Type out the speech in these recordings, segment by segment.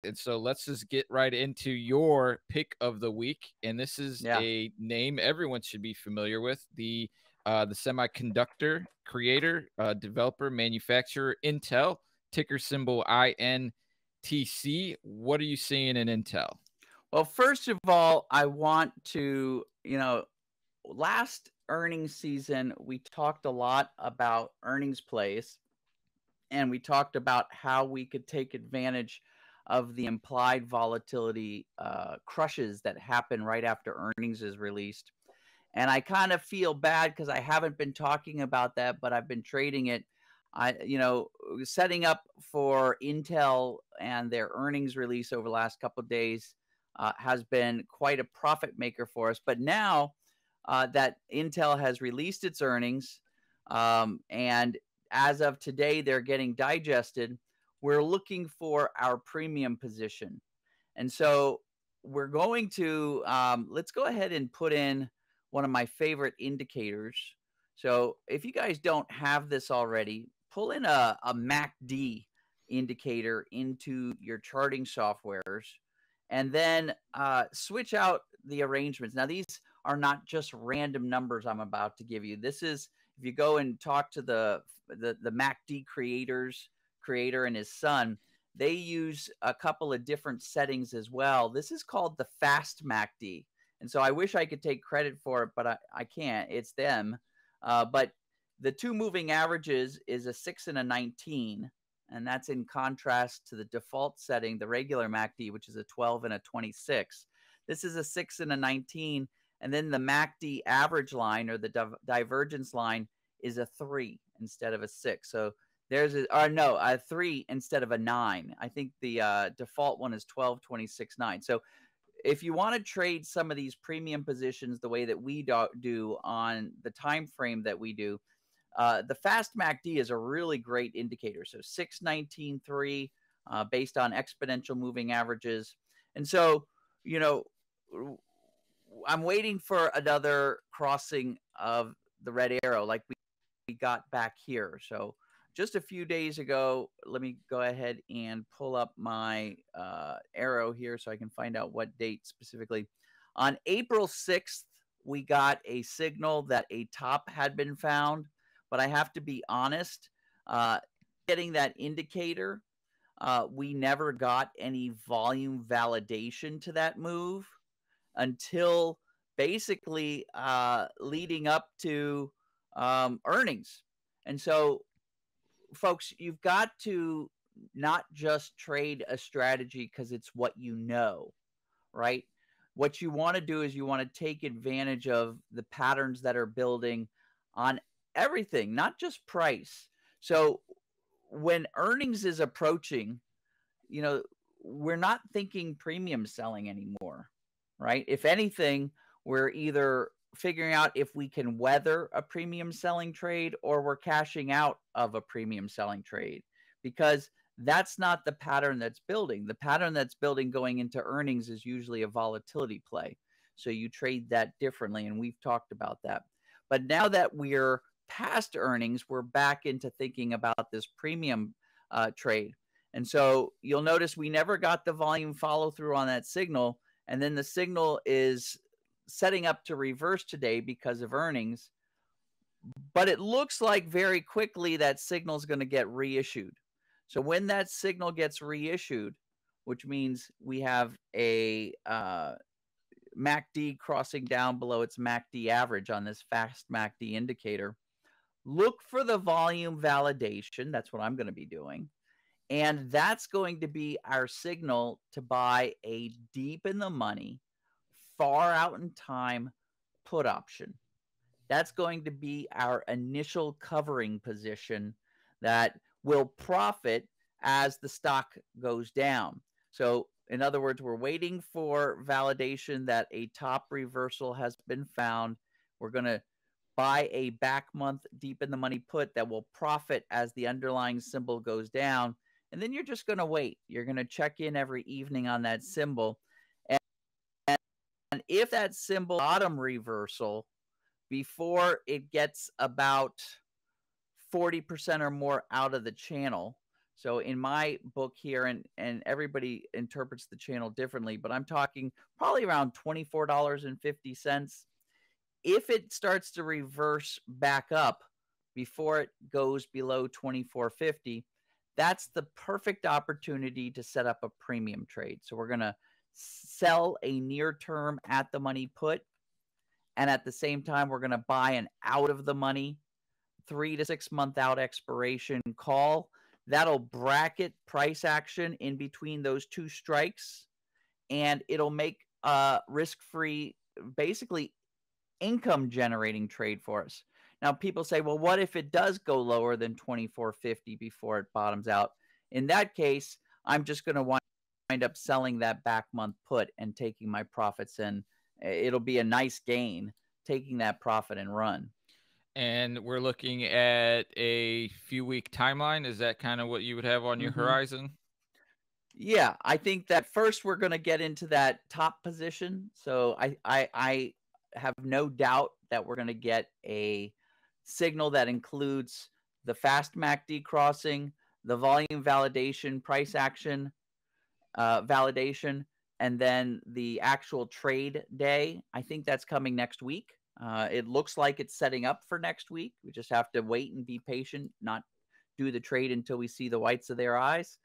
And so let's just get right into your pick of the week. And this is Yeah. a name everyone should be familiar with. The semiconductor creator, developer, manufacturer, Intel, ticker symbol INTC. What are you seeing in Intel? Well, first of all, I want to, last earnings season, we talked a lot about earnings plays, and we talked about how we could take advantage of the implied volatility crushes that happen right after earnings is released. And I kind of feel bad because I haven't been talking about that, but I've been trading it. Setting up for Intel and their earnings release over the last couple of days has been quite a profit maker for us. But now that Intel has released its earnings, and as of today, they're getting digested, we're looking for our premium position. And so we're going to, let's go ahead and put in one of my favorite indicators. So if you guys don't have this already, pull in a MACD indicator into your charting softwares, and then switch out the arrangements. Now, these are not just random numbers I'm about to give you. This is, if you go and talk to the MACD creator and his son, they use a couple of different settings as well. This is called the fast MACD. And so I wish I could take credit for it, but I can't. It's them. But the two moving averages is a 6 and a 19. And that's in contrast to the default setting, the regular MACD, which is a 12 and a 26. This is a 6 and a 19. And then the MACD average line, or the divergence line, is a 3 instead of a 6. So there's a 3 instead of a 9. I think the default one is 12, 26, 9. So if you want to trade some of these premium positions the way that we do on the time frame that we do, the fast MACD is a really great indicator. So 619.3 based on exponential moving averages. And so, I'm waiting for another crossing of the red arrow like we got back here. So just a few days ago, let me go ahead and pull up my arrow here so I can find out what date specifically. On April 6th, we got a signal that a top had been found, but I have to be honest, getting that indicator, we never got any volume validation to that move until basically leading up to earnings. And so, folks, you've got to not just trade a strategy because it's what you know, right? What you want to do is you want to take advantage of the patterns that are building on everything, not just price. So when earnings is approaching, we're not thinking premium selling anymore, right? If anything, we're either figuring out if we can weather a premium selling trade or we're cashing out of a premium selling trade, because that's not the pattern that's building. The pattern that's building going into earnings is usually a volatility play. So you trade that differently, and we've talked about that. But now that we're past earnings, we're back into thinking about this premium trade. And so you'll notice we never got the volume follow through on that signal. And then the signal is setting up to reverse today because of earnings. But it looks like very quickly that signal is going to get reissued. So when that signal gets reissued, which means we have a MACD crossing down below its MACD average on this fast MACD indicator, look for the volume validation. That's what I'm going to be doing. And that's going to be our signal to buy a deep in the money, far out in time put option. That's going to be our initial covering position that will profit as the stock goes down. So in other words, we're waiting for validation that a top reversal has been found. We're going to buy a back month deep in the money put that will profit as the underlying symbol goes down. And then you're just going to wait. You're going to check in every evening on that symbol. And if that symbol bottom reversal before it gets about 40% or more out of the channel, So in my book here, and everybody interprets the channel differently, but I'm talking probably around $24.50. If it starts to reverse back up before it goes below 24.50, that's the perfect opportunity to set up a premium trade. So we're going to sell a near term at the money put, and at the same time we're going to buy an out of the money 3 to 6 month out expiration call. That'll bracket price action in between those two strikes, and it'll make risk-free, basically income generating trade for us. Now people say, well, what if it does go lower than 24.50 before it bottoms out? In that case, I'm just going to wind up selling that back month put and taking my profits in. It'll be a nice gain taking that profit and run. And we're looking at a few week timeline. Is that kind of what you would have on your horizon? Yeah, I think that first we're going to get into that top position. So I have no doubt that we're going to get a signal that includes the fast MACD crossing, the volume validation, price action validation, and then the actual trade day. I think that's coming next week. It looks like it's setting up for next week. We just have to wait and be patient, not do the trade until we see the whites of their eyes.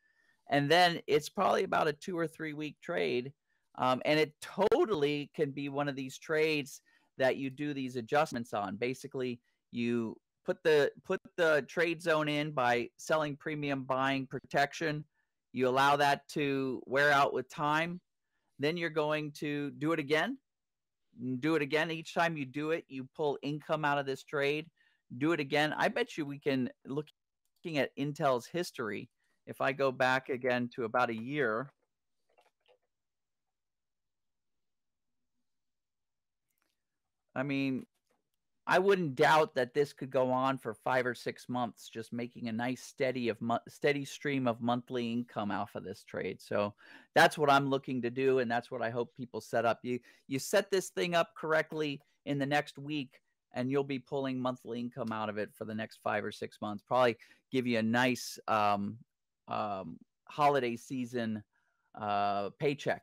And then it's probably about a 2 or 3 week trade. And it totally can be one of these trades that you do these adjustments on. Basically, you put the trade zone in by selling premium, buying protection. You allow that to wear out with time. Then you're going to do it again. Do it again. Each time you do it, you pull income out of this trade. Do it again. I bet you we can, looking at Intel's history, if I go back again to about a year, I mean, I wouldn't doubt that this could go on for 5 or 6 months, just making a nice steady stream of monthly income off of this trade. So that's what I'm looking to do, and that's what I hope people set up. You set this thing up correctly in the next week, and you'll be pulling monthly income out of it for the next 5 or 6 months. Probably give you a nice holiday season paycheck.